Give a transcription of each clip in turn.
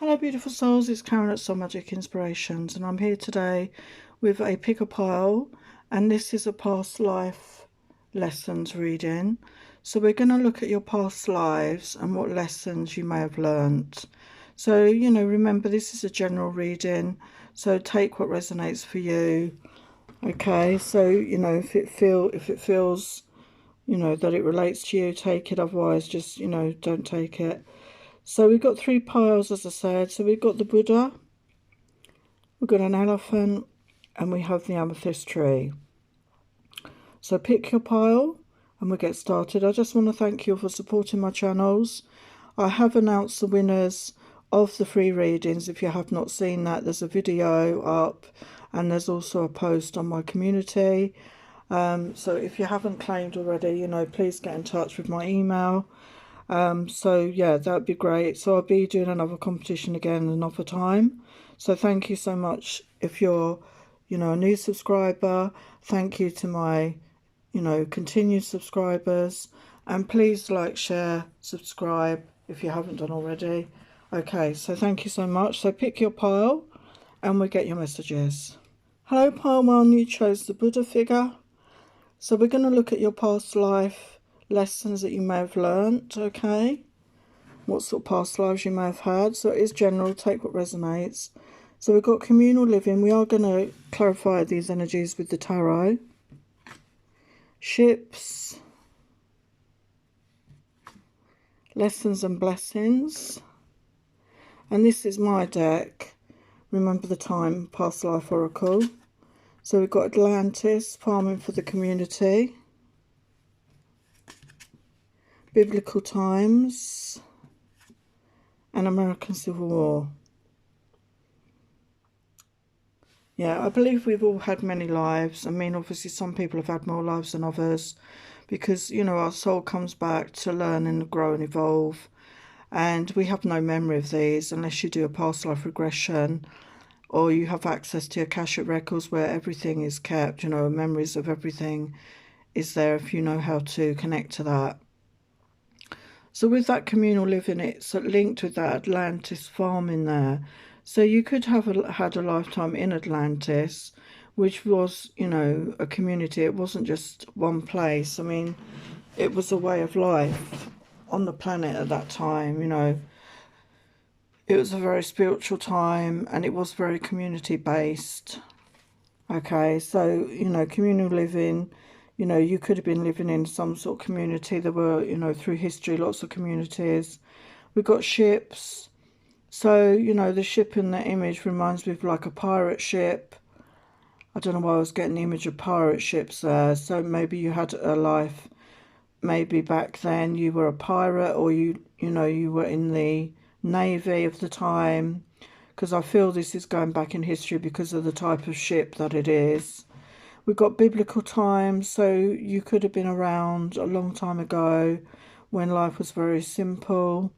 Hello beautiful souls, it's Karen at Soul Magic Inspirations, and I'm here today with a pick a pile, and this is a past life lessons reading. So we're going to look at your past lives and what lessons you may have learnt. So, remember, this is a general reading, so take what resonates for you. Okay, so if it feels that it relates to you, take it. Otherwise, just don't take it. So we've got 3 piles, as I said. So we've got the Buddha, we've got an elephant, and we have the amethyst tree. So pick your pile and we'll get started. I just want to thank you for supporting my channels. I have announced the winners of the free readings. If you have not seen that, there's a video up and there's also a post on my community. So if you haven't claimed already, please get in touch with my email. So yeah, that'd be great. So I'll be doing another competition again another time. So thank you so much. If you're a new subscriber, thank you to my continued subscribers, and please like, share, subscribe if you haven't done already. Okay, so thank you so much. So pick your pile and we'll get your messages. Hello pile 1, you chose the Buddha figure. So we're going to look at your past life lessons that you may have learnt, okay? What sort of past lives you may have had. So it is general, take what resonates. So we've got communal living. We are going to clarify these energies with the tarot. Ships. Lessons and blessings. And this is my deck. Remember the time, past life oracle. So we've got Atlantis, farming for the community. Biblical times, and American Civil War. Yeah, I believe we've all had many lives. I mean, obviously some people have had more lives than others because, our soul comes back to learn and grow and evolve. And we have no memory of these unless you do a past life regression or you have access to Akashic records where everything is kept, memories of everything is there if you know how to connect to that. So with that communal living, it's linked with that Atlantis farm in there. So you could have had a lifetime in Atlantis, which was, a community. It wasn't just one place. I mean, it was a way of life on the planet at that time, It was a very spiritual time and it was very community-based. Okay, so, communal living... you could have been living in some sort of community. There were, through history, lots of communities. We've got ships. So, the ship in the image reminds me of like a pirate ship. I don't know why I was getting the image of pirate ships there. So maybe you had a life, maybe back then you were a pirate, or you were in the Navy of the time. Because I feel this is going back in history because of the type of ship that it is. We've got biblical times, so you could have been around a long time ago when life was very simple.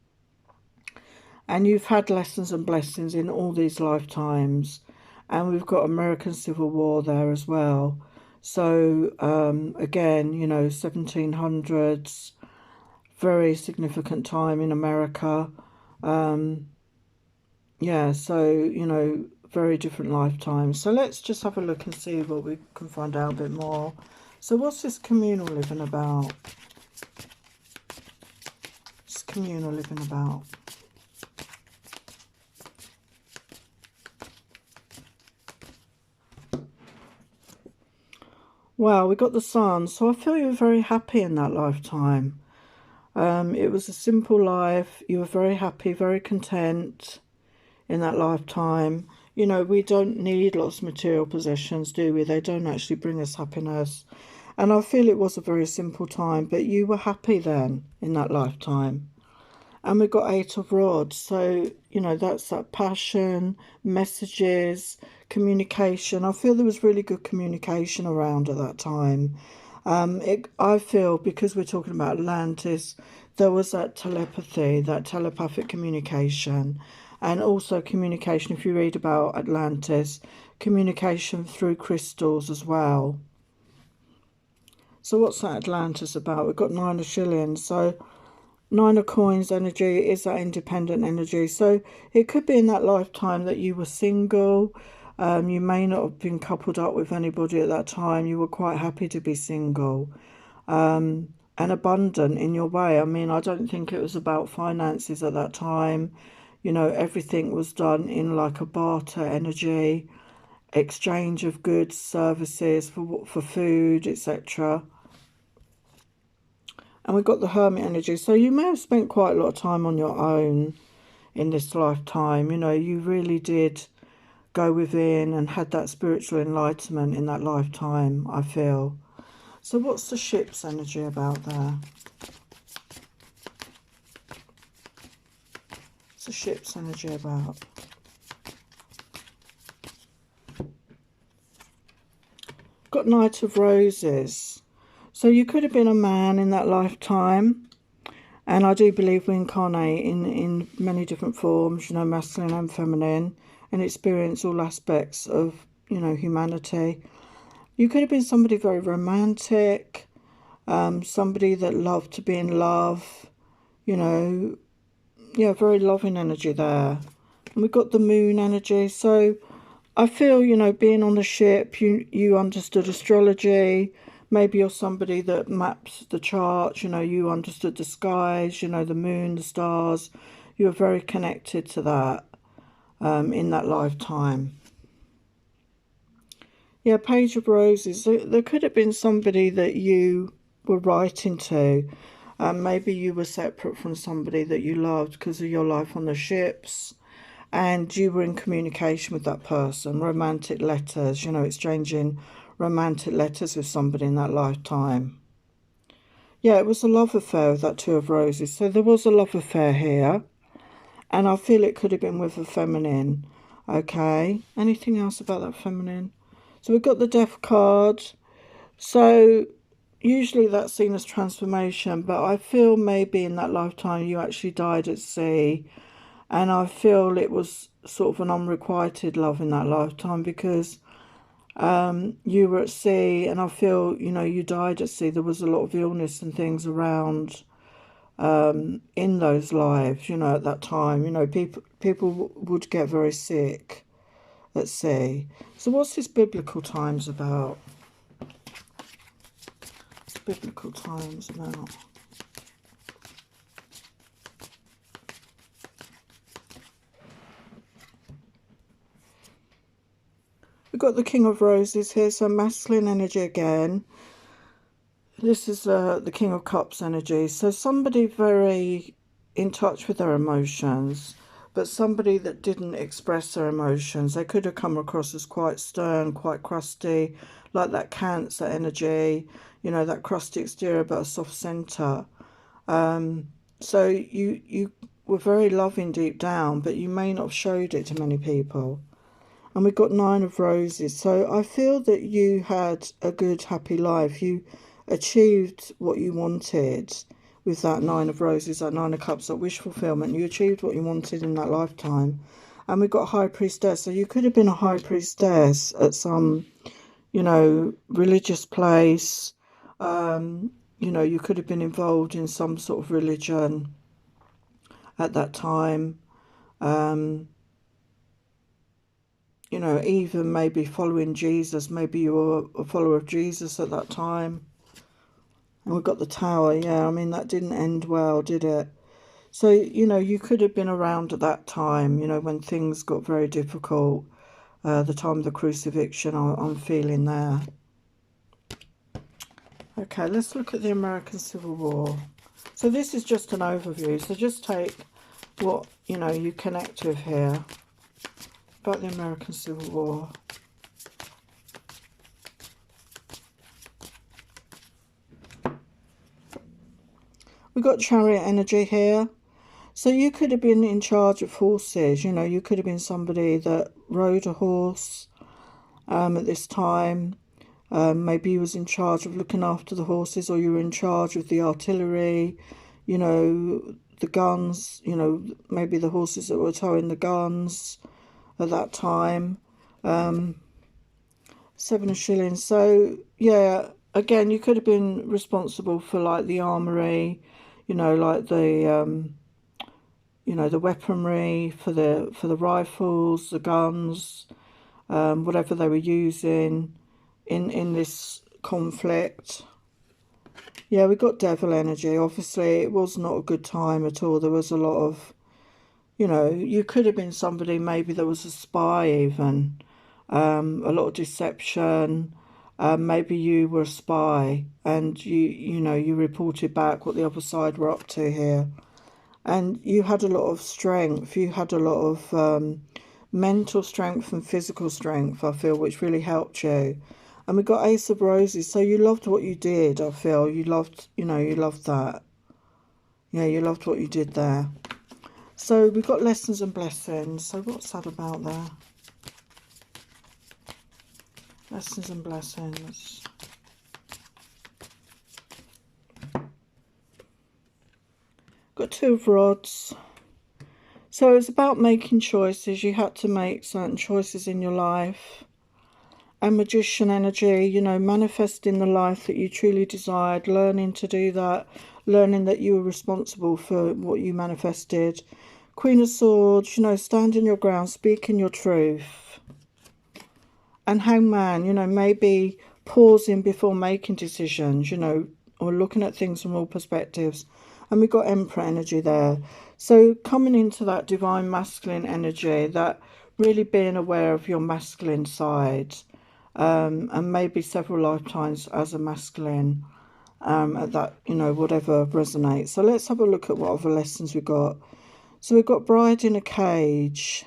And you've had lessons and blessings in all these lifetimes. And we've got American Civil War there as well. So, again, 1700s, very significant time in America. Yeah, so, very different lifetimes. So let's just have a look and see what we can find out a bit more. So what's this communal living about? What's communal living about? Wow, we got the sun. So I feel you were very happy in that lifetime. It was a simple life. You were very happy, very content in that lifetime. We don't need lots of material possessions, do we? They don't actually bring us happiness. And I feel it was a very simple time, but you were happy then in that lifetime. And we got 8 of Rods. So, that's that passion, messages, communication. I feel there was really good communication around at that time. I feel, because we're talking about Atlantis, there was that telepathy, that telepathic communication. And also communication, if you read about Atlantis, communication through crystals as well. So what's that Atlantis about? We've got 9 of Shillings. So Nine of Coins energy is that independent energy. So it could be in that lifetime that you were single. You may not have been coupled up with anybody at that time. You were quite happy to be single, and abundant in your way. I mean, I don't think it was about finances at that time. You know, everything was done in like a barter energy, exchange of goods, services for food, etc. And we've got the Hermit energy. So you may have spent quite a lot of time on your own in this lifetime. You know, you really did go within and had that spiritual enlightenment in that lifetime, I feel. So what's the ship's energy about there? What's the ship's energy about? Got Knight of Roses. So you could have been a man in that lifetime. And I do believe we incarnate in many different forms, you know, masculine and feminine, and experience all aspects of, you know, humanity. You could have been somebody very romantic, somebody that loved to be in love, you know, yeah, very loving energy there. And we've got the moon energy. So I feel, you know, being on the ship, you understood astrology. Maybe you're somebody that maps the charts, you know, you understood the skies, you know, the moon, the stars. You were very connected to that in that lifetime. Yeah, Page of Roses. There could have been somebody that you were writing to. Maybe you were separate from somebody that you loved because of your life on the ships. And you were in communication with that person, romantic letters, you know, exchanging romantic letters with somebody in that lifetime. Yeah, it was a love affair with that Two of Roses. So there was a love affair here. And I feel it could have been with a feminine. Okay. Anything else about that feminine? So we've got the Death card. So usually that's seen as transformation. But I feel maybe in that lifetime you actually died at sea. And I feel it was sort of an unrequited love in that lifetime because you were at sea, and I feel, you know, you died at sea. There was a lot of illness and things around in those lives, you know, at that time. You know, people would get very sick at sea. So what's this biblical times about? What's biblical times about? We've got the King of Roses here, so masculine energy again. This is the King of Cups energy. So somebody very in touch with their emotions, but somebody that didn't express their emotions. They could have come across as quite stern, quite crusty, like that Cancer energy, you know, that crusty exterior but a soft centre. So you were very loving deep down, but you may not have showed it to many people. And we've got Nine of Roses. So I feel that you had a good, happy life. You achieved what you wanted with that Nine of Roses, that Nine of Cups, that wish fulfillment. You achieved what you wanted in that lifetime. And we've got High Priestess. So you could have been a High Priestess at some, you know, religious place. You know, you could have been involved in some sort of religion at that time. You know, even maybe following Jesus. Maybe you were a follower of Jesus at that time. And we've got the Tower. Yeah, I mean, that didn't end well, did it? So, you know, you could have been around at that time, you know, when things got very difficult. The time of the crucifixion, I'm feeling there. Okay, let's look at the American Civil War. So this is just an overview. So just take what, you know, you connect with here about the American Civil War. We've got Chariot energy here. So you could have been in charge of horses. You know, you could have been somebody that rode a horse at this time. Maybe you was in charge of looking after the horses, or you were in charge of the artillery, you know, the guns, you know, maybe the horses that were towing the guns at that time. 7 of shillings. So yeah, again, you could have been responsible for like the armory, you know, like the you know, the weaponry for the rifles, the guns, whatever they were using in this conflict. Yeah, we got devil energy. Obviously, it was not a good time at all. There was a lot of, you know, you could have been somebody maybe that was a spy even. A lot of deception. Maybe you were a spy and you know, you reported back what the other side were up to here. And you had a lot of strength. You had a lot of mental strength and physical strength, I feel, which really helped you. And we got Ace of Roses, so you loved what you did, I feel. You loved, you know, you loved that. Yeah, you loved what you did there. So we've got lessons and blessings. So what's that about there? Lessons and blessings. Got Two of Rods. So it's about making choices. You had to make certain choices in your life. And Magician energy, you know, manifesting the life that you truly desired, learning to do that, learning that you were responsible for what you manifested. Queen of Swords, you know, standing your ground, speaking your truth. And Hangman, you know, maybe pausing before making decisions, you know, or looking at things from all perspectives. And we've got Emperor energy there. So coming into that divine masculine energy, that really being aware of your masculine side. And maybe several lifetimes as a masculine, at that, you know, whatever resonates. So let's have a look at what other lessons we've got. So we've got Bride in a Cage.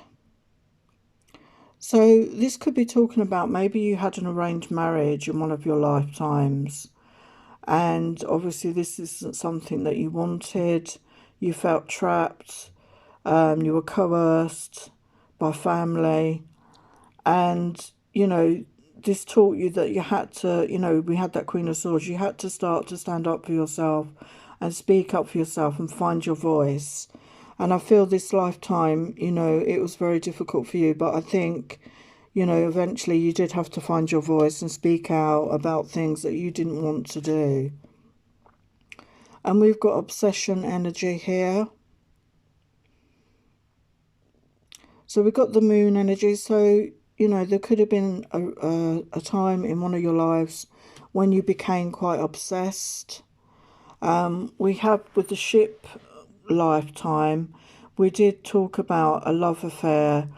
So this could be talking about maybe you had an arranged marriage in one of your lifetimes. And obviously this isn't something that you wanted. You felt trapped. You were coerced by family. And, you know, this taught you that you had to, you know, we had that Queen of Swords, you had to start to stand up for yourself and speak up for yourself and find your voice. And I feel this lifetime, you know, it was very difficult for you, but I think, you know, eventually you did have to find your voice and speak out about things that you didn't want to do. And we've got Obsession energy here. So we've got the Moon energy. So, you know, there could have been a time in one of your lives when you became quite obsessed. We have, with the Ship lifetime, we did talk about a love affair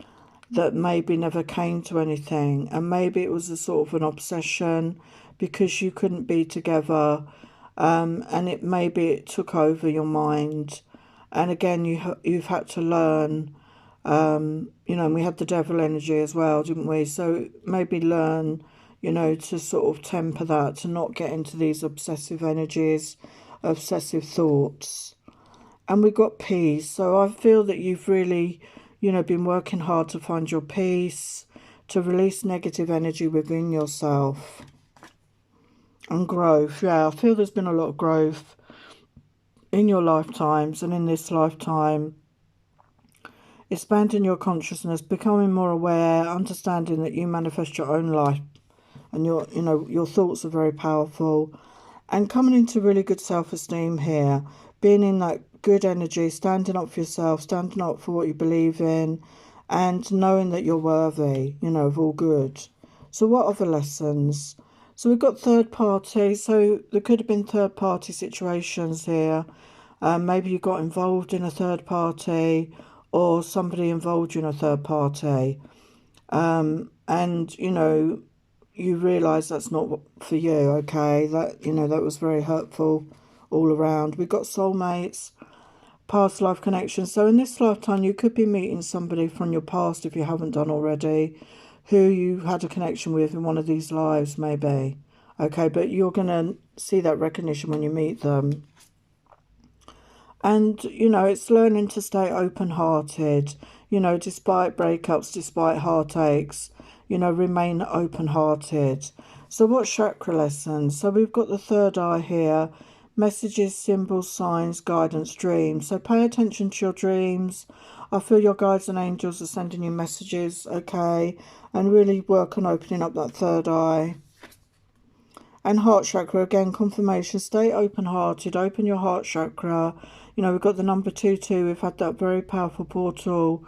that maybe never came to anything. And maybe it was a sort of an obsession because you couldn't be together. And it took over your mind. And again, you've had to learn. You know, and we had the devil energy as well, didn't we? So maybe learn, you know, to sort of temper that, to not get into these obsessive energies, obsessive thoughts. And we got peace. So I feel that you've really, you know, been working hard to find your peace, to release negative energy within yourself. And growth. Yeah, I feel there's been a lot of growth in your lifetimes and in this lifetime. Expanding your consciousness, becoming more aware, understanding that you manifest your own life and your, you know, your thoughts are very powerful, and coming into really good self-esteem here, being in that good energy, standing up for yourself, standing up for what you believe in, and knowing that you're worthy, you know, of all good. So what other lessons? So we've got third party. So there could have been third party situations here. Maybe you got involved in a third party, or somebody involved you in a third party, and, you know, you realise that's not for you, okay? That, you know, that was very hurtful all around. We've got soulmates, past life connections. So in this lifetime, you could be meeting somebody from your past, if you haven't done already, who you had a connection with in one of these lives, maybe. Okay, but you're going to see that recognition when you meet them. And, you know, it's learning to stay open-hearted, you know, despite breakups, despite heartaches, you know, remain open-hearted. So what's chakra lessons? So we've got the third eye here, messages, symbols, signs, guidance, dreams. So pay attention to your dreams. I feel your guides and angels are sending you messages, okay? And really work on opening up that third eye. And heart chakra, again, confirmation. Stay open-hearted. Open your heart chakra. You know, we've got the number 22. We've had that very powerful portal.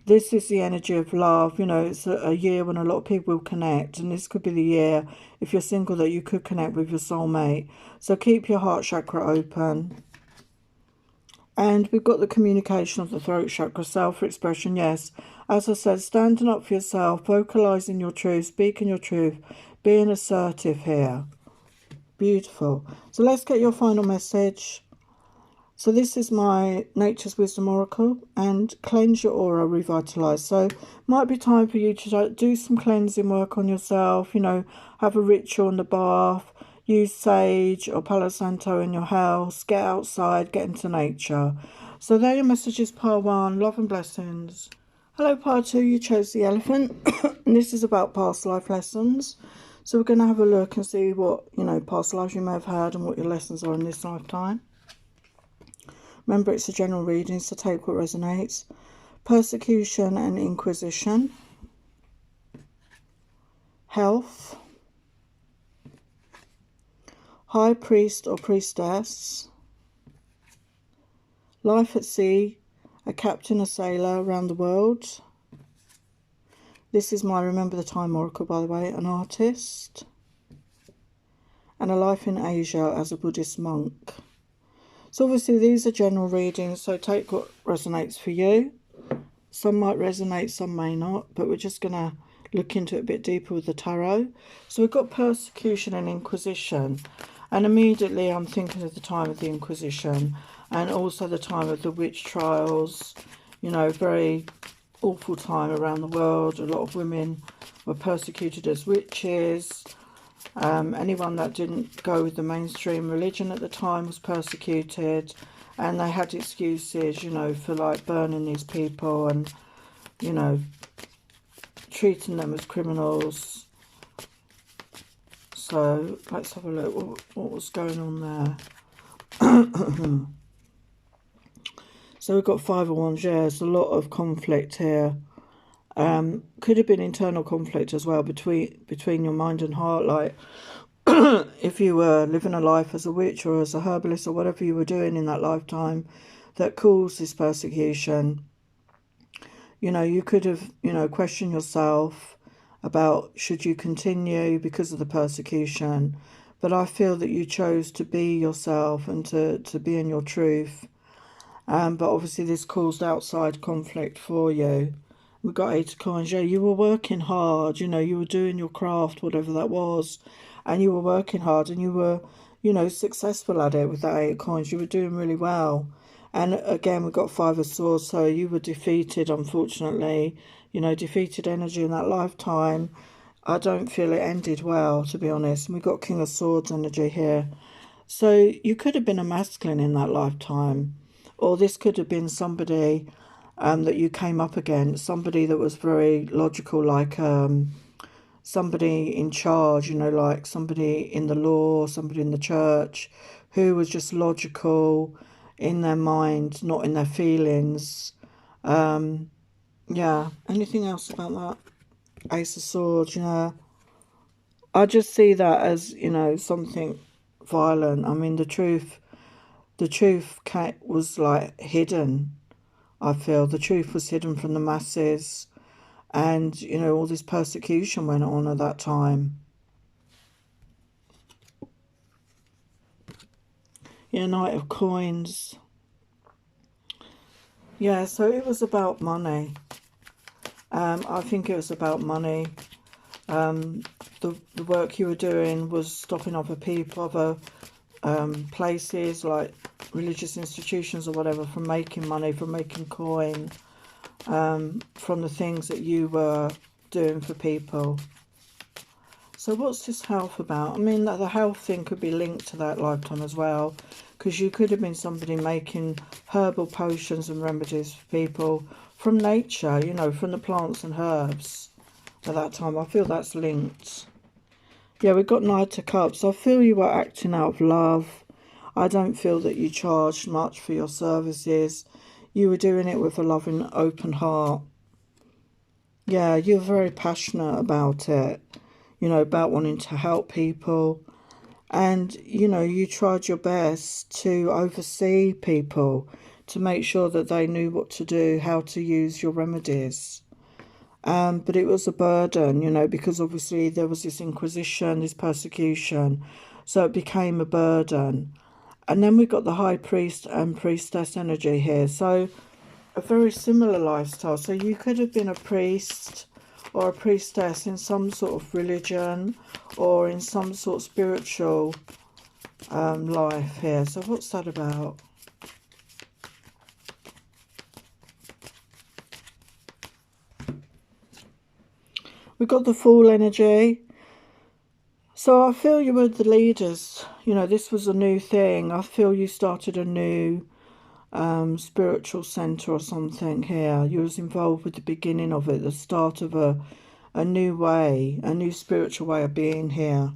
This is the energy of love. You know, it's a year when a lot of people will connect. And this could be the year, if you're single, that you could connect with your soulmate. So keep your heart chakra open. And we've got the communication of the throat chakra, self-expression. Yes, as I said, standing up for yourself, vocalising your truth, speaking your truth, being assertive here. Beautiful. So let's get your final message. So this is my Nature's Wisdom Oracle, and cleanse your aura, revitalise. So might be time for you to do some cleansing work on yourself, you know, have a ritual in the bath, use sage or Palo Santo in your house, get outside, get into nature. So there are your messages, part 1, love and blessings. Hello, part 2, you chose the elephant, and this is about past life lessons. So we're going to have a look and see what, you know, past lives you may have had and what your lessons are in this lifetime. Remember, it's a general reading, so take what resonates. Persecution and inquisition. Health. High priest or priestess. Life at sea. A captain, a sailor around the world. This is my Remember the Time Oracle, by the way. An artist. And a life in Asia as a Buddhist monk. So obviously these are general readings, so take what resonates for you. Some might resonate, some may not, but we're just going to look into it a bit deeper with the tarot. So we've got persecution and inquisition, and immediately I'm thinking of the time of the Inquisition and also the time of the witch trials. You know, very awful time around the world. A lot of women were persecuted as witches. Anyone that didn't go with the mainstream religion at the time was persecuted, and they had excuses, you know, for like burning these people and, you know, treating them as criminals. So let's have a look what was going on there. So we've got 5 of Wands. Yeah, there's a lot of conflict here. Could have been internal conflict as well between your mind and heart, like if you were living a life as a witch or as a herbalist or whatever you were doing in that lifetime that caused this persecution. You know, you could have, you know, questioned yourself about should you continue because of the persecution, but I feel that you chose to be yourself and to be in your truth. But obviously this caused outside conflict for you. We got 8 of Coins. Yeah, you were working hard, you know, you were doing your craft, whatever that was, and you were working hard and you were, you know, successful at it with that 8 of Coins. You were doing really well. And again, we got 5 of Swords, so you were defeated, unfortunately. You know, defeated energy in that lifetime. I don't feel it ended well, to be honest. And we got King of Swords energy here. So you could have been a masculine in that lifetime. Or this could have been somebody that you came up against. Somebody that was very logical, like somebody in charge, you know, like somebody in the law, somebody in the church, who was just logical in their mind, not in their feelings. Yeah, anything else about that? Ace of Swords, yeah. I just see that as, you know, something violent. I mean, the truth was like hidden. I feel the truth was hidden from the masses, and, you know, all this persecution went on at that time. Yeah, Knight of Coins. Yeah, so it was about money. I think it was about money. The work you were doing was stopping other people, other places like religious institutions or whatever, from making money, from making coin, from the things that you were doing for people. So what's this health about? I mean, that the health thing could be linked to that lifetime as well, because you could have been somebody making herbal potions and remedies for people from nature, you know, from the plants and herbs at that time. I feel that's linked. Yeah, we've got Knight of Cups. I feel you were acting out of love. I don't feel that you charged much for your services. You were doing it with a loving, open heart. Yeah, you're very passionate about it. You know, about wanting to help people. And, you know, you tried your best to oversee people, to make sure that they knew what to do, how to use your remedies. But it was a burden, you know, because obviously there was this inquisition, this persecution. So it became a burden. And then we got the high priest and priestess energy here. So a very similar lifestyle. So you could have been a priest or a priestess in some sort of religion or in some sort of spiritual life here. So what's that about? We've got the Fool energy. So I feel you were the leaders. You know, this was a new thing. I feel you started a new spiritual centre or something here. You was involved with the beginning of it, the start of a new way, a new spiritual way of being here.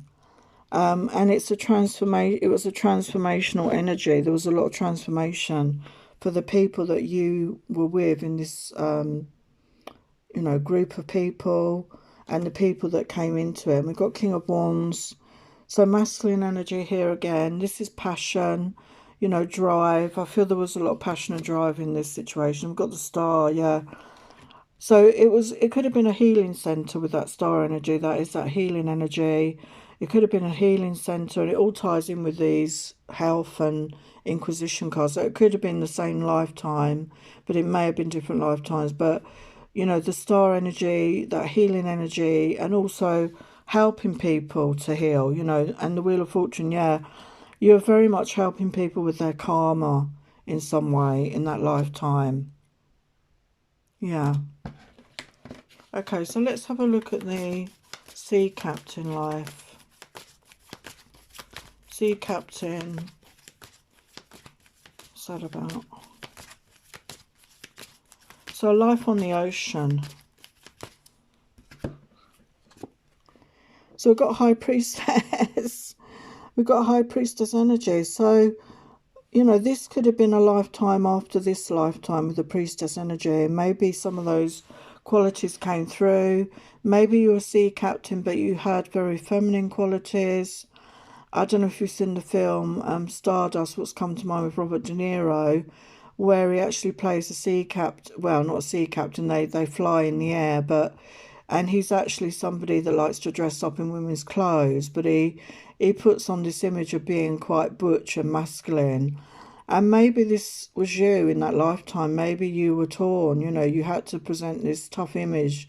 And it's a transformation. It was a transformational energy. There was a lot of transformation for the people that you were with in this, you know, group of people, and the people that came into it. And we've got King of Wands. So masculine energy here again. This is passion, you know, drive. I feel there was a lot of passion and drive in this situation. We've got the Star, yeah. So it could have been a healing centre with that Star energy. That is that healing energy. It could have been a healing centre, and it all ties in with these health and Inquisition cards. So it could have been the same lifetime, but it may have been different lifetimes. But, you know, the Star energy, that healing energy, and also helping people to heal, you know, and the Wheel of Fortune, yeah. You're very much helping people with their karma in some way in that lifetime. Yeah. Okay, so let's have a look at the Sea Captain life. Sea Captain. What's that about? So life on the ocean. So we've got High Priestess. We've got High Priestess energy. So, you know, this could have been a lifetime after this lifetime with the Priestess energy. Maybe some of those qualities came through. Maybe you were a sea captain, but you had very feminine qualities. I don't know if you've seen the film Stardust, What's Come to Mind with Robert De Niro, where he actually plays a sea captain. Well, not a sea captain, they fly in the air, but... And he's actually somebody that likes to dress up in women's clothes, but he puts on this image of being quite butch and masculine. And maybe this was you in that lifetime. Maybe you were torn, you know, you had to present this tough image,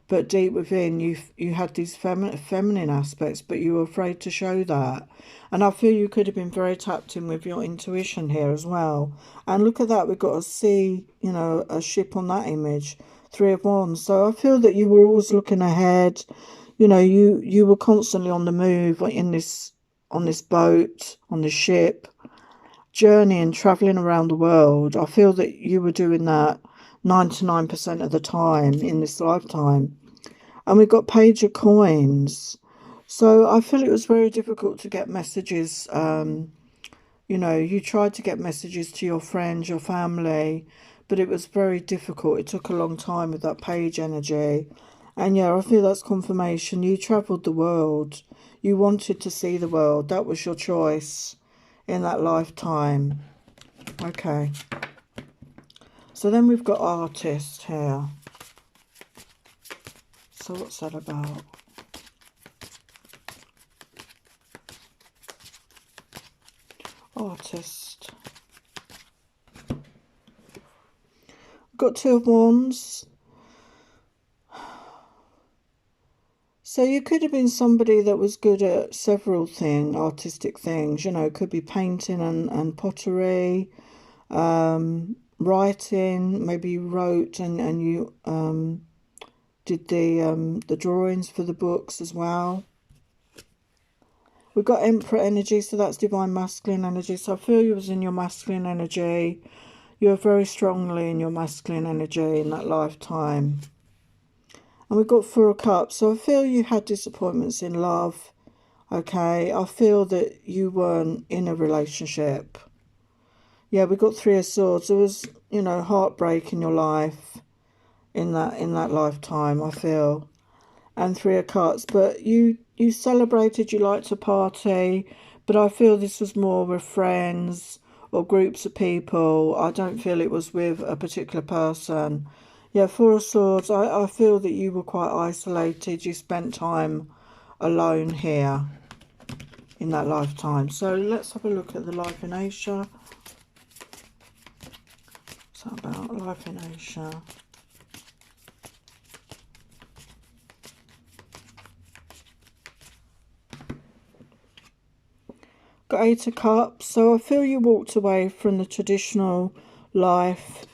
but deep within you had these feminine aspects, but you were afraid to show that. And I feel you could have been very tapped in with your intuition here as well. And look at that, we've got a sea, you know, a ship on that image. Three of Wands. So I feel that you were always looking ahead. You know, you were constantly on the move in this, on this boat, on the ship, journeying, traveling around the world. I feel that you were doing that 99% of the time in this lifetime. And we've got Page of Coins. So I feel it was very difficult to get messages. You know, you tried to get messages to your friends, your family, but it was very difficult. It took a long time with that Page energy. And yeah, I feel that's confirmation. You travelled the world. You wanted to see the world. That was your choice in that lifetime. Okay. So then we've got Artist here. So what's that about? Artist. Got Two of Wands. So you could have been somebody that was good at several things, artistic things, you know, it could be painting and pottery, writing, maybe you wrote and you did the drawings for the books as well. We've got Emperor energy, so that's divine masculine energy. So I feel you was in your masculine energy. You're very strongly in your masculine energy in that lifetime. And we've got Four of Cups. So I feel you had disappointments in love. Okay. I feel that you weren't in a relationship. Yeah, we've got Three of Swords. There was, you know, heartbreak in your life in that lifetime, I feel. And Three of Cups. But you you celebrated, you liked to party, but I feel this was more with friends or groups of people. I don't feel it was with a particular person. Yeah, Four of Swords, I feel that you were quite isolated. You spent time alone here in that lifetime. So let's have a look at the life in Asia. What's that about? Life in Asia. Got Eight of Cups. So I feel you walked away from the traditional life.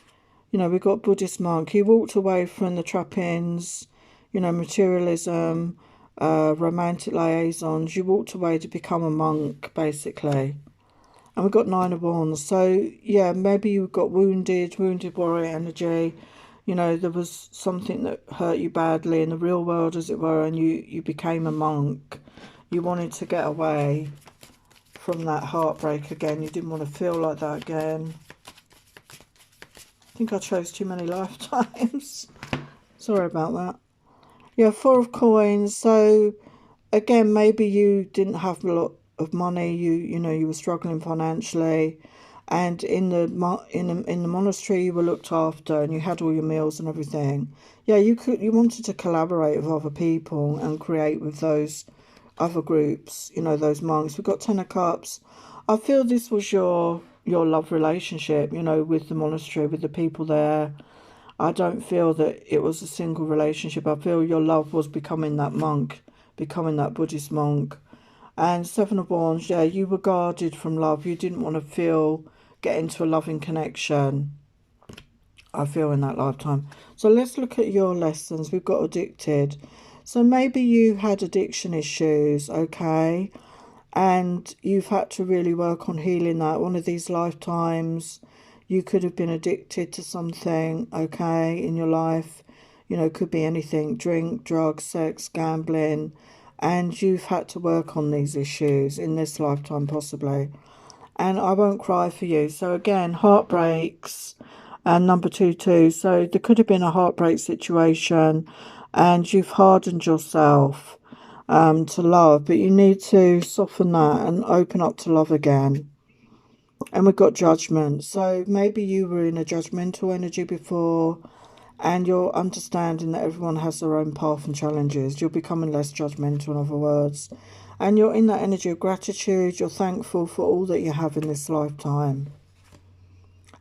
You know, we got Buddhist monk. You walked away from the trappings, you know, materialism, romantic liaisons. You walked away to become a monk, basically. And we got Nine of Wands. So, yeah, maybe you got wounded warrior energy. You know, there was something that hurt you badly in the real world, as it were, and you became a monk. You wanted to get away from that heartbreak again. You didn't want to feel like that again. I think I chose too many lifetimes. Sorry about that. Yeah, Four of Coins. So again, maybe you didn't have a lot of money. You know, you were struggling financially, and in the monastery you were looked after, and you had all your meals and everything. Yeah, you wanted to collaborate with other people and create with those other groups, you know, those monks. We've got Ten of Cups. I feel this was your love relationship, you know, with the monastery, with the people there. I don't feel that it was a single relationship. I feel your love was becoming that monk, becoming that Buddhist monk. And Seven of Wands, yeah, you were guarded from love. You didn't want to get into a loving connection, I feel, in that lifetime. So let's look at your lessons. We've got addicted. So maybe you had addiction issues, okay? And you've had to really work on healing that. One of these lifetimes, you could have been addicted to something, okay, in your life. You know, it could be anything: drink, drugs, sex, gambling. And you've had to work on these issues in this lifetime, possibly. And I won't cry for you. So again, heartbreaks and number 22. So there could have been a heartbreak situation and you've hardened yourself to love, but you need to soften that and open up to love again. And we've got Judgment. So maybe you were in a judgmental energy before, and you're understanding that everyone has their own path and challenges. You're becoming less judgmental, in other words. And you're in that energy of gratitude. You're thankful for all that you have in this lifetime.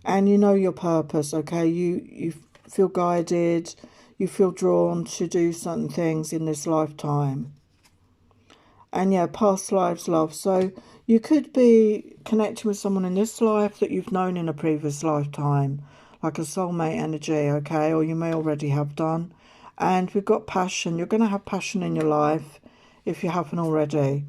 And you know your purpose, okay? You feel guided. You feel drawn to do certain things in this lifetime. And yeah, past lives love. So you could be connecting with someone in this life that you've known in a previous lifetime, like a soulmate energy, okay? Or you may already have done. And we've got passion. You're going to have passion in your life if you haven't already.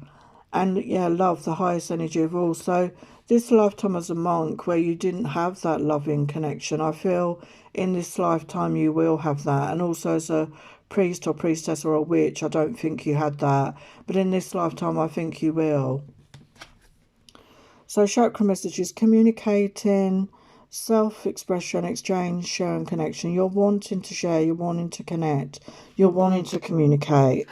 And yeah, love, the highest energy of all. So this lifetime as a monk where you didn't have that loving connection, I feel in this lifetime you will have that. And also as a priest or priestess or a witch, I don't think you had that. But in this lifetime, I think you will. So chakra messages: communicating, self-expression, exchange, share and connection. You're wanting to share, you're wanting to connect, you're wanting to communicate.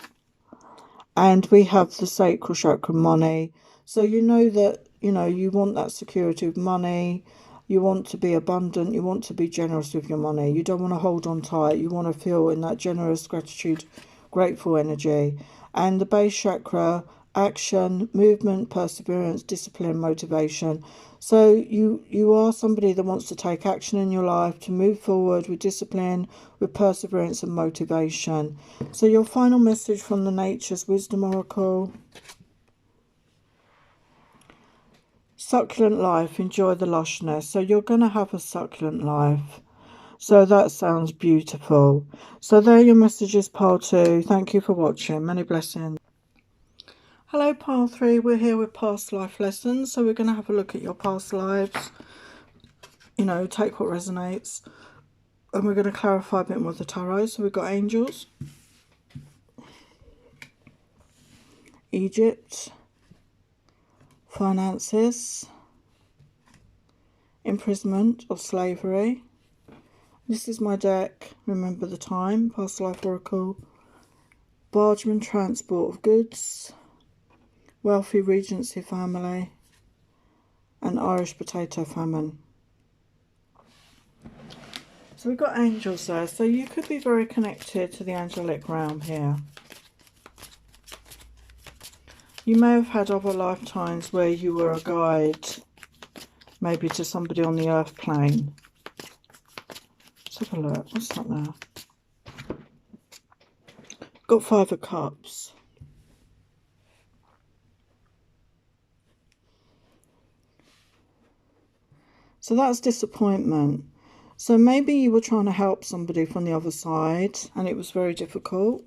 And we have the sacral chakra, money. So you know that, you know, you want that security of money. You want to be abundant. You want to be generous with your money. You don't want to hold on tight. You want to feel in that generous, gratitude, grateful energy. And the base chakra, action, movement, perseverance, discipline, motivation. So you are somebody that wants to take action in your life, to move forward with discipline, with perseverance and motivation. So your final message from the Nature's Wisdom Oracle: succulent life, enjoy the lushness. So you're going to have a succulent life. So that sounds beautiful. So there are your messages, pile 2. Thank you for watching. Many blessings. Hello, pile 3. We're here with past life lessons. So we're going to have a look at your past lives. You know, take what resonates. And we're going to clarify a bit more with the tarot. So we've got angels, Egypt, finances, imprisonment or slavery. This is my deck, Remember the Time, Past Life Oracle, bargeman, transport of goods, wealthy Regency family, and Irish potato famine. So we've got angels there. So you could be very connected to the angelic realm here. You may have had other lifetimes where you were a guide, maybe to somebody on the earth plane. Let's have a look. What's that there? Got 5 of Cups. So that's disappointment. So maybe you were trying to help somebody from the other side and it was very difficult.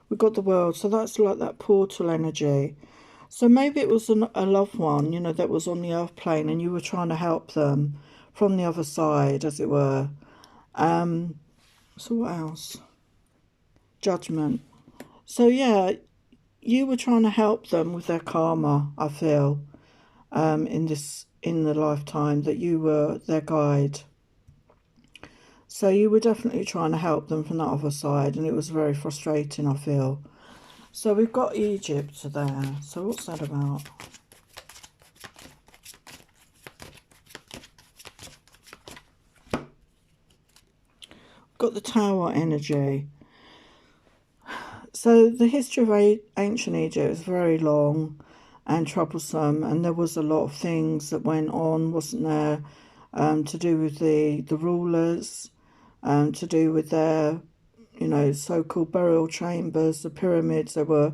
We've got the World, so that's like that portal energy. So maybe it was a loved one, you know, that was on the earth plane and you were trying to help them from the other side, as it were. So what else? Judgment. So yeah, you were trying to help them with their karma, I feel, in the lifetime that you were their guide. So you were definitely trying to help them from that other side, and it was very frustrating, I feel. So we've got Egypt there. So what's that about? Got the Tower energy. So the history of ancient Egypt is very long and troublesome, and there was a lot of things that went on, wasn't there, to do with the rulers, to do with their, you know, so-called burial chambers, the pyramids that were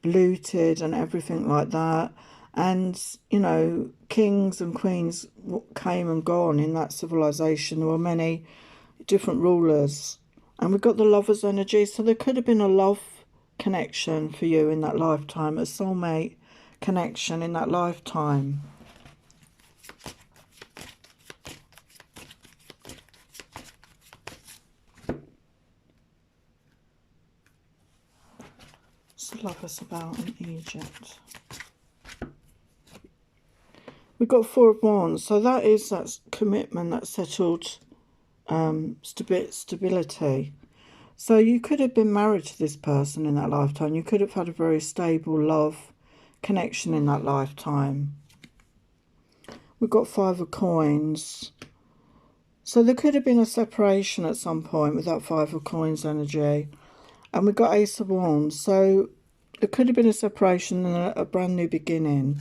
looted and everything like that. And, you know, kings and queens came and gone in that civilization. There were many different rulers. And we've got the Lover's energy. So there could have been a love connection for you in that lifetime, a soulmate connection in that lifetime. What's the Lovers about in Egypt? We've got 4 of Wands, so that is that commitment, that settled stability. So you could have been married to this person in that lifetime. You could have had a very stable love connection in that lifetime. We've got 5 of Coins. So there could have been a separation at some point with that 5 of Coins energy. And we've got Ace of Wands. So there could have been a separation and a brand new beginning.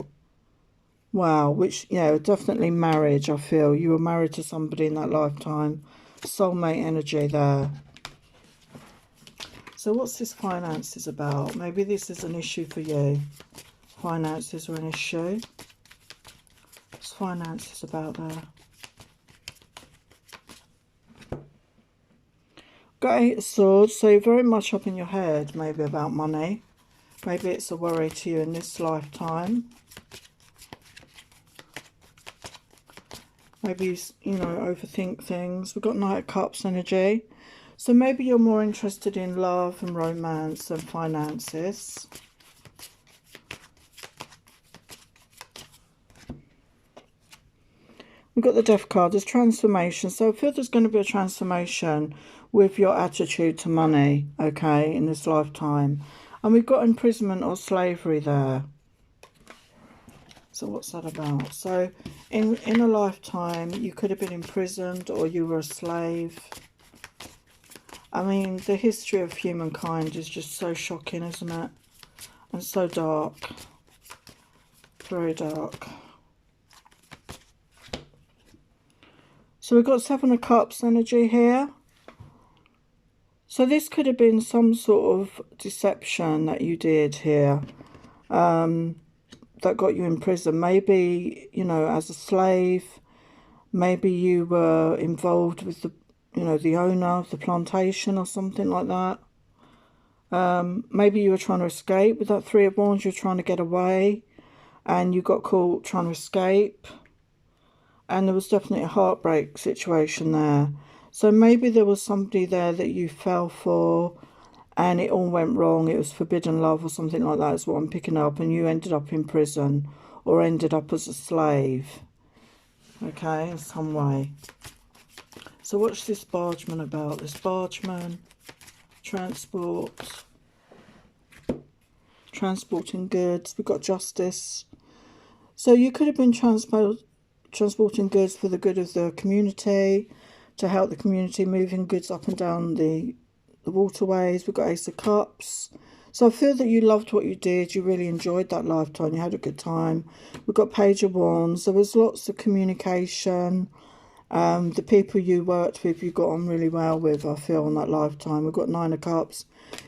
Wow, which, yeah, definitely marriage, I feel. You were married to somebody in that lifetime. Soulmate energy there. So what's this finances about? Maybe this is an issue for you. Finances are an issue. What's finances about there? Got 8 of Swords, so you're very much up in your head, maybe about money. Maybe it's a worry to you in this lifetime. Maybe, you know, overthink things. We've got Knight of Cups energy. So maybe you're more interested in love and romance than finances. We've got the Death card. There's transformation. So I feel there's going to be a transformation with your attitude to money, okay, in this lifetime. And we've got imprisonment or slavery there. So what's that about? So in a lifetime, you could have been imprisoned or you were a slave. I mean, the history of humankind is just so shocking, isn't it? And so dark. Very dark. So we've got 7 of Cups energy here. So this could have been some sort of deception that you did here. That got you in prison. Maybe, you know, as a slave. Maybe you were involved with the, you know, the owner of the plantation or something like that. Maybe you were trying to escape with that 3 of Wands. You're trying to get away and you got caught trying to escape. And there was definitely a heartbreak situation there. So maybe there was somebody there that you fell for and it all went wrong. It was forbidden love or something like that is what I'm picking up. And you ended up in prison or ended up as a slave. Okay, in some way. So what's this bargeman about? This bargeman, transport, transporting goods. We've got justice. So you could have been transporting goods for the good of the community, to help the community, moving goods up and down the waterways. We've got Ace of Cups. So I feel that you loved what you did. You really enjoyed that lifetime. You had a good time. We've got Page of Wands. There was lots of communication. The people you worked with, you got on really well with, I feel, on that lifetime. We've got Nine of Cups.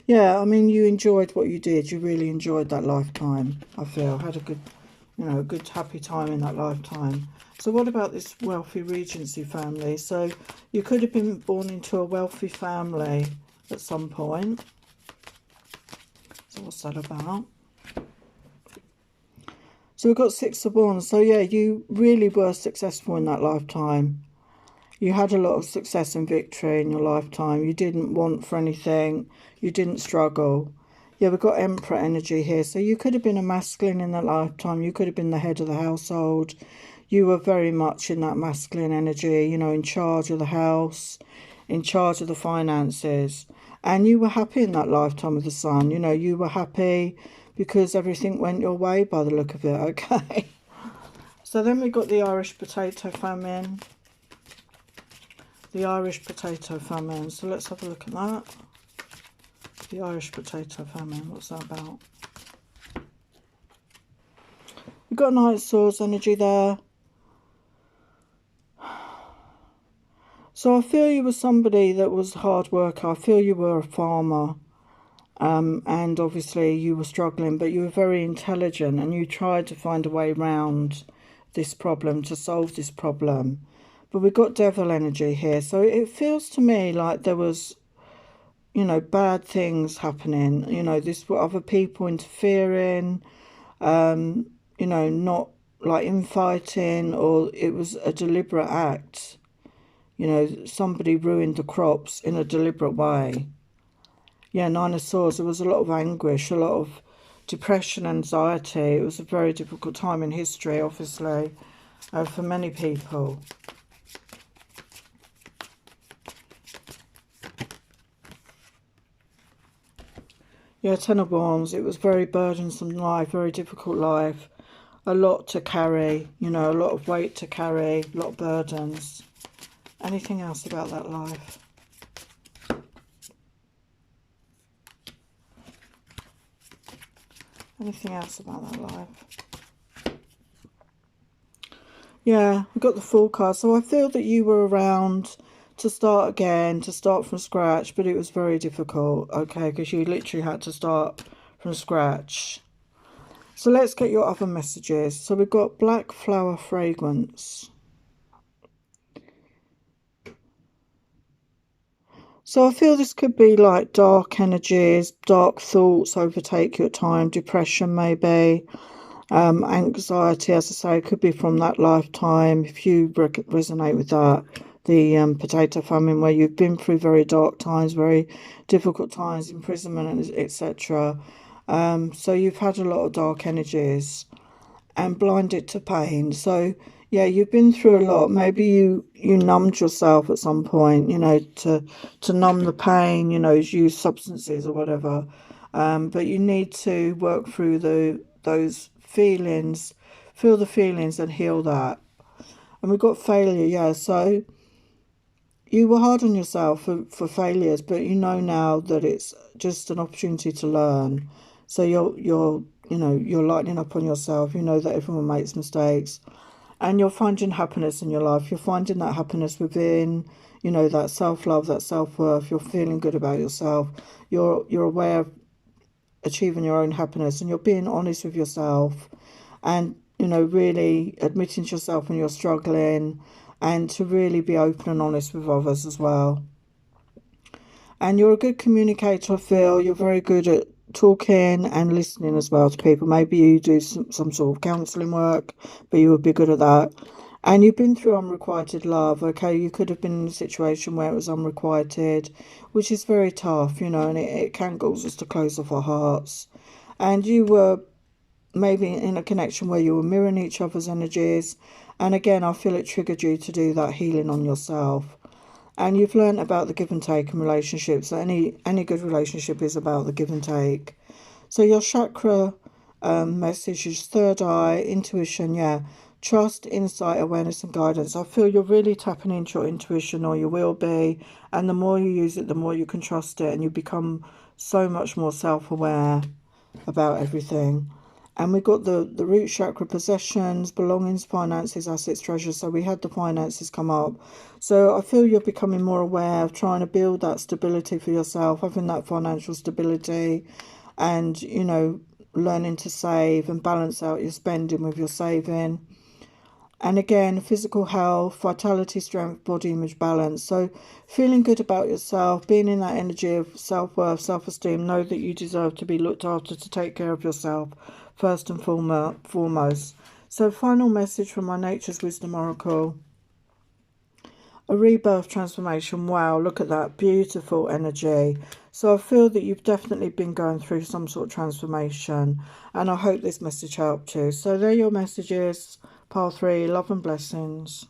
Yeah, I mean, you enjoyed what you did. You really enjoyed that lifetime, I feel. Had a good, a good happy time in that lifetime. So what about this wealthy Regency family? So you could have been born into a wealthy family at some point. So what's that about? So we've got Six of Wands. So yeah, you really were successful in that lifetime. You had a lot of success and victory in your lifetime. You didn't want for anything. You didn't struggle. Yeah, we've got Emperor energy here. So you could have been a masculine in that lifetime. You could have been the head of the household. You were very much in that masculine energy, you know, in charge of the house, in charge of the finances. And you were happy in that lifetime with the Sun. You know, you were happy because everything went your way by the look of it, okay? So then we got the Irish potato famine. The Irish potato famine. So let's have a look at that. The Irish potato famine. What's that about? We've got Knight of Swords energy there. So I feel you were somebody that was a hard worker. I feel you were a farmer. And obviously you were struggling, but you were very intelligent and you tried to find a way around this problem, to solve this problem. But we've got Devil energy here. So it feels to me like there was, you know, bad things happening. You know, this were other people interfering, you know, not like infighting, or it was a deliberate act. You know, somebody ruined the crops in a deliberate way. Yeah, Nine of Swords, there was a lot of anguish, a lot of depression, anxiety. It was a very difficult time in history, obviously, for many people. Yeah, Ten of Wands, it was very burdensome life, very difficult life. A lot to carry, you know, a lot of weight to carry, a lot of burdens. Anything else about that life? Anything else about that life? Yeah, we got the Fool card. So I feel that you were around to start again, to start from scratch, but it was very difficult, okay, because you literally had to start from scratch. So let's get your other messages. So we've got Black Flower Fragrance. So I feel this could be like dark energies, dark thoughts overtake you at time, depression maybe, anxiety, as I say, could be from that lifetime, if you resonate with that. The potato famine, where you've been through very dark times, very difficult times, imprisonment, etc. So you've had a lot of dark energies and blinded to pain. So yeah, you've been through a lot. Maybe you numbed yourself at some point, you know, to numb the pain, you know, use substances or whatever. But you need to work through those feelings, feel the feelings and heal that. And we've got failure, yeah. So you were hard on yourself for failures, but you know now that it's just an opportunity to learn. So you're lightening up on yourself. You know that everyone makes mistakes, and you're finding happiness in your life. You're finding that happiness within, you know, that self-love, that self-worth. You're feeling good about yourself. You're aware of achieving your own happiness, and you're being honest with yourself, and, you know, really admitting to yourself when you're struggling, and to really be open and honest with others as well. And you're a good communicator, I feel. You're very good at talking and listening as well to people. Maybe you do some sort of counselling work, but you would be good at that. And you've been through unrequited love, okay? You could have been in a situation where it was unrequited, which is very tough, you know, and it can cause us to close off our hearts. And you were maybe in a connection where you were mirroring each other's energies. And again, I feel it triggered you to do that healing on yourself. And you've learned about the give and take in relationships. So any good relationship is about the give and take. So your chakra message is third eye, intuition, yeah. Trust, insight, awareness and guidance. I feel you're really tapping into your intuition, or you will be. And the more you use it, the more you can trust it. And you become so much more self-aware about everything. And we got the root chakra, possessions, belongings, finances, assets, treasures. So we had the finances come up. So I feel you're becoming more aware of trying to build that stability for yourself, having that financial stability, and, you know, learning to save and balance out your spending with your saving. And again, physical health, vitality, strength, body image, balance. So feeling good about yourself, being in that energy of self-worth, self-esteem. Know that you deserve to be looked after, to take care of yourself first and foremost. So final message from my Nature's Wisdom Oracle. A rebirth, transformation. Wow, look at that beautiful energy. So I feel that you've definitely been going through some sort of transformation, and I hope this message helped you. So there are your messages. Pile 3, love and blessings.